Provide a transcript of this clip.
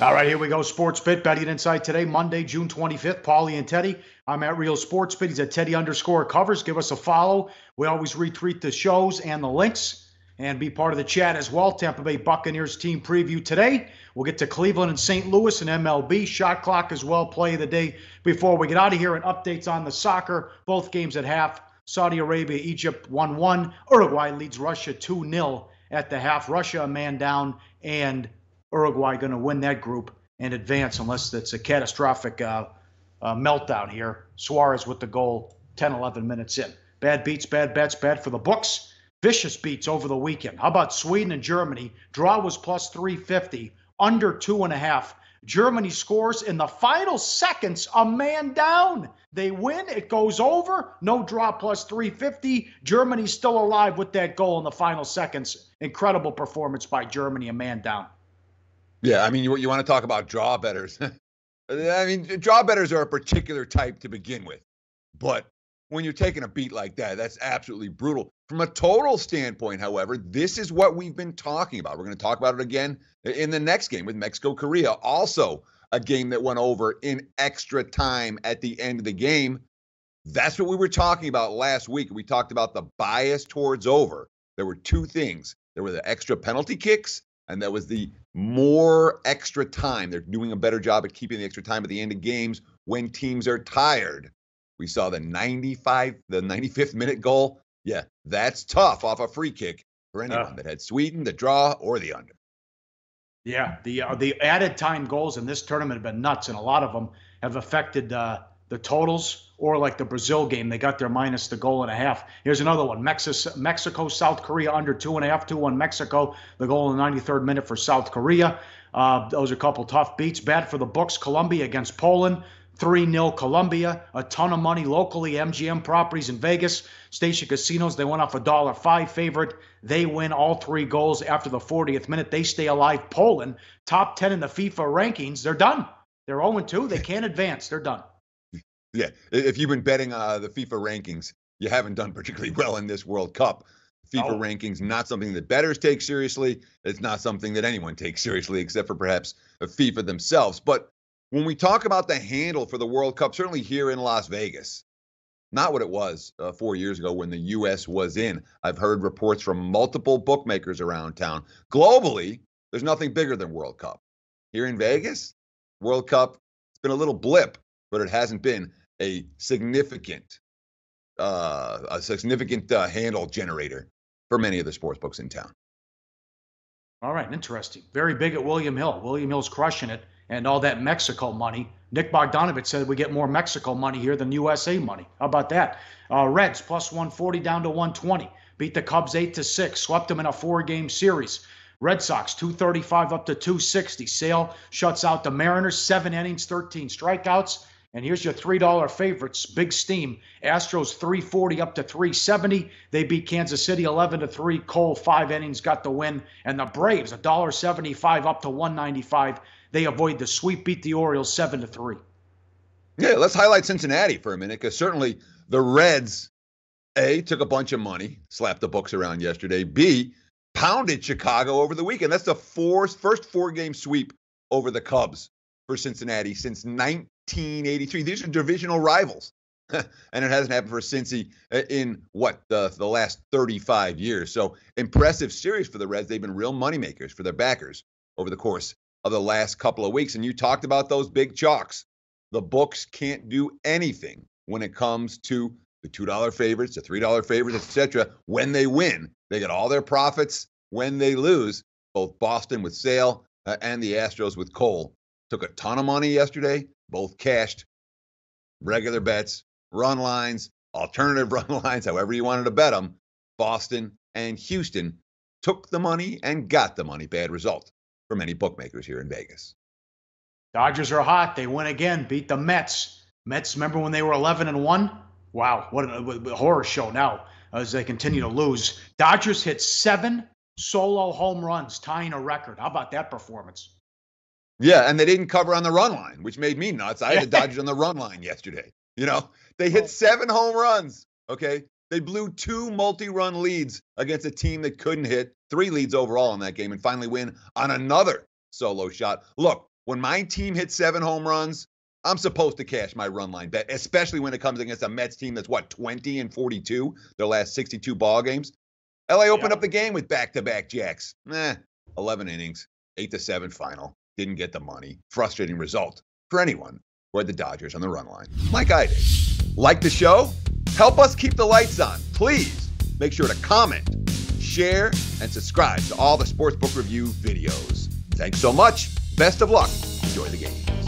All right, here we go. Sports Bit betting inside today, Monday, June 25th. Pauly and Teddy. I'm at Real Sports Bit. He's at Teddy_Covers. Give us a follow. We always retweet the shows and the links and be part of the chat as well. Tampa Bay Buccaneers team preview today. We'll get to Cleveland and St. Louis and MLB. Shot clock as well. Play of the day before we get out of here, and updates on the soccer. Both games at half. Saudi Arabia, Egypt 1-1. Uruguay leads Russia 2-0 at the half. Russia a man down, and Uruguay going to win that group and advance unless it's a catastrophic meltdown here. Suarez with the goal 10, 11 minutes in. Bad beats, bad bets, bad for the books. Vicious beats over the weekend. How about Sweden and Germany? Draw was plus 350, under 2.5. Germany scores in the final seconds, a man down. They win, it goes over, no draw plus 350. Germany's still alive with that goal in the final seconds. Incredible performance by Germany, a man down. Yeah, I mean, you want to talk about draw bettors. I mean, draw bettors are a particular type to begin with. But when you're taking a beat like that, that's absolutely brutal. From a total standpoint, however, this is what we've been talking about. We're going to talk about it again in the next game with Mexico-Korea. Also, a game that went over in extra time at the end of the game. That's what we were talking about last week. We talked about the bias towards over. There were two things. There were the extra penalty kicks, and that was the more extra time. They're doing a better job at keeping the extra time at the end of games when teams are tired. We saw the 95th minute goal. Yeah, that's tough off a free kick for anyone that had Sweden, the draw, or the under. Yeah, the added time goals in this tournament have been nuts, and a lot of them have affected the totals, or like the Brazil game, they got their minus the goal and a half. Here's another one. Mexico, South Korea under 2.5, 2-1 Mexico. The goal in the 93rd minute for South Korea. Those are a couple tough beats. Bad for the books. Colombia against Poland. 3-0 Colombia. A ton of money locally. MGM properties in Vegas. Station casinos, they went off $1.05 favorite. They win all 3 goals after the 40th minute. They stay alive. Poland, top 10 in the FIFA rankings. They're done. They're 0-2. They can't advance. They're done. Yeah, if you've been betting the FIFA rankings, you haven't done particularly well in this World Cup. FIFA rankings, not something that bettors take seriously. It's not something that anyone takes seriously, except for perhaps FIFA themselves. But when we talk about the handle for the World Cup, certainly here in Las Vegas, not what it was 4 years ago when the U.S. was in. I've heard reports from multiple bookmakers around town. Globally, there's nothing bigger than World Cup. Here in Vegas, World Cup, it's been a little blip, but it hasn't been a significant handle generator for many of the sports books in town. All right, interesting. Very big at William Hill. William Hill's crushing it, and all that Mexico money. Nick Bogdanovich said we get more Mexico money here than USA money. How about that? Reds plus 140 down to 120. Beat the Cubs 8-6. Swept them in a 4-game series. Red Sox 235 up to 260. Sale shuts out the Mariners. 7 innings, 13 strikeouts. And here's your $3 favorites. Big steam. Astros 340 up to 370. They beat Kansas City 11-3. Cole 5 innings got the win. And the Braves $1.75 up to 195. They avoid the sweep. Beat the Orioles 7-3. Yeah, let's highlight Cincinnati for a minute, because certainly the Reds, A, took a bunch of money, slapped the books around yesterday. B, pounded Chicago over the weekend. That's the first 4-game sweep over the Cubs for Cincinnati since 1983. These are divisional rivals. And it hasn't happened for Cincy in, the last 35 years. So impressive series for the Reds. They've been real moneymakers for their backers over the course of the last couple of weeks. And you talked about those big chalks. The books can't do anything when it comes to the $2 favorites, the $3 favorites, etc. When they win, they get all their profits. When they lose, both Boston with Sale and the Astros with Cole took a ton of money yesterday. Both cashed. Regular bets, run lines, alternative run lines, however you wanted to bet them. Boston and Houston took the money and got the money. Bad result for many bookmakers here in Vegas. Dodgers are hot. They win again. Beat the Mets. Mets, remember when they were 11-1? Wow, what a horror show now as they continue to lose. Dodgers hit 7 solo home runs, tying a record. How about that performance? Yeah, and they didn't cover on the run line, which made me nuts. I had the Dodgers on the run line yesterday. They hit 7 home runs, okay? They blew 2 multi-run leads against a team that couldn't hit, 3 leads overall in that game, and finally win on another solo shot. Look, When my team hits 7 home runs, I'm supposed to cash my run line bet, especially when it comes against a Mets team that's, 20-42, their last 62 ball games. LA opened up the game with back-to-back jacks. 11 innings, 8-7 final. Didn't get the money. Frustrating result for anyone who had the Dodgers on the run line, like I did. Like the show? Help us keep the lights on. Please make sure to comment, share, and subscribe to all the Sportsbook Review videos. Thanks so much. Best of luck. Enjoy the games.